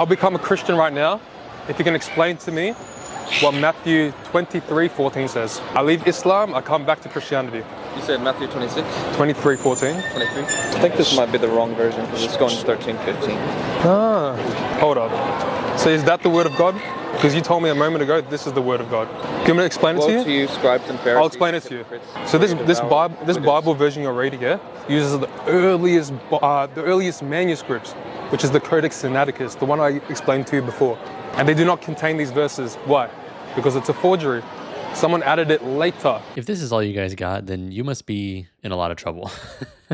I'll become a Christian right now if you can explain to me what Matthew 23:14 says. I leave Islam, I come back to Christianity. You said Matthew 26? 23:14. 23? I think this might be the wrong version because it's going 13:15. Ah, hold up. So is that the word of God? Because you told me a moment ago this is the word of God. Can I explain it to you? Woe to you, scribes and Pharisees. I'll explain it to you. So this Bible version you're reading here uses the earliest manuscripts, which is the Codex Sinaiticus, the one I explained to you before. And they do not contain these verses. Why? Because it's a forgery. Someone added it later. If this is all you guys got, then you must be in a lot of trouble.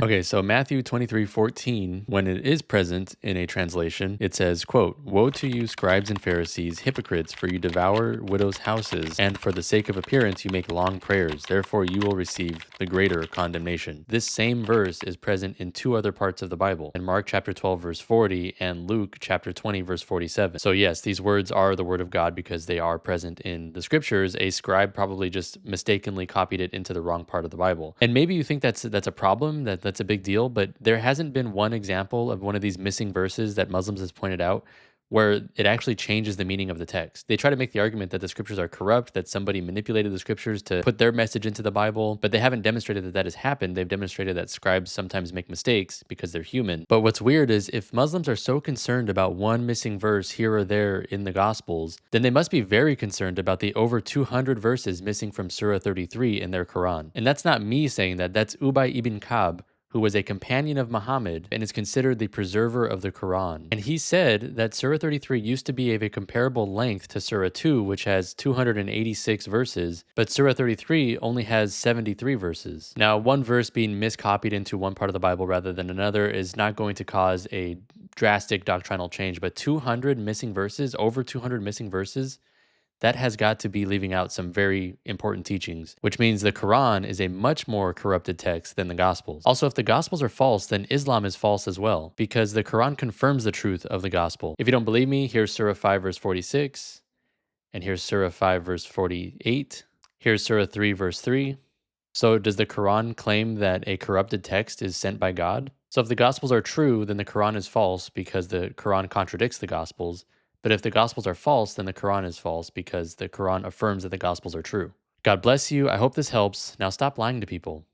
Okay, so Matthew 23:14, when it is present in a translation, it says, quote, "Woe to you, scribes and Pharisees, hypocrites, for you devour widows' houses, and for the sake of appearance you make long prayers. Therefore you will receive the greater condemnation." This same verse is present in two other parts of the Bible, in Mark chapter 12, verse 40, and Luke chapter 20, verse 47. So yes, these words are the word of God because they are present in the scriptures. A scribe probably just mistakenly copied it into the wrong part of the Bible. And maybe you think that's a problem, that's a big deal, but there hasn't been one example of one of these missing verses that Muslims has pointed out where it actually changes the meaning of the text. They try to make the argument that the scriptures are corrupt, that somebody manipulated the scriptures to put their message into the Bible, but they haven't demonstrated that that has happened. They've demonstrated that scribes sometimes make mistakes because they're human. But what's weird is if Muslims are so concerned about one missing verse here or there in the Gospels, then they must be very concerned about the over 200 verses missing from Surah 33 in their Quran. And that's not me saying that, that's Ubay ibn Ka'b, who was a companion of Muhammad and is considered the preserver of the Quran. And he said that Surah 33 used to be of a comparable length to Surah 2, which has 286 verses, but Surah 33 only has 73 verses. Now, one verse being miscopied into one part of the Bible rather than another is not going to cause a drastic doctrinal change, but 200 missing verses, over 200 missing verses, that has got to be leaving out some very important teachings, which means the Quran is a much more corrupted text than the Gospels. Also, if the Gospels are false, then Islam is false as well, because the Quran confirms the truth of the Gospel. If you don't believe me, here's Surah 5, verse 46, and here's Surah 5, verse 48. Here's Surah 3, verse 3. So does the Quran claim that a corrupted text is sent by God? So if the Gospels are true, then the Quran is false because the Quran contradicts the Gospels. But if the Gospels are false, then the Quran is false because the Quran affirms that the Gospels are true. God bless you. I hope this helps. Now stop lying to people.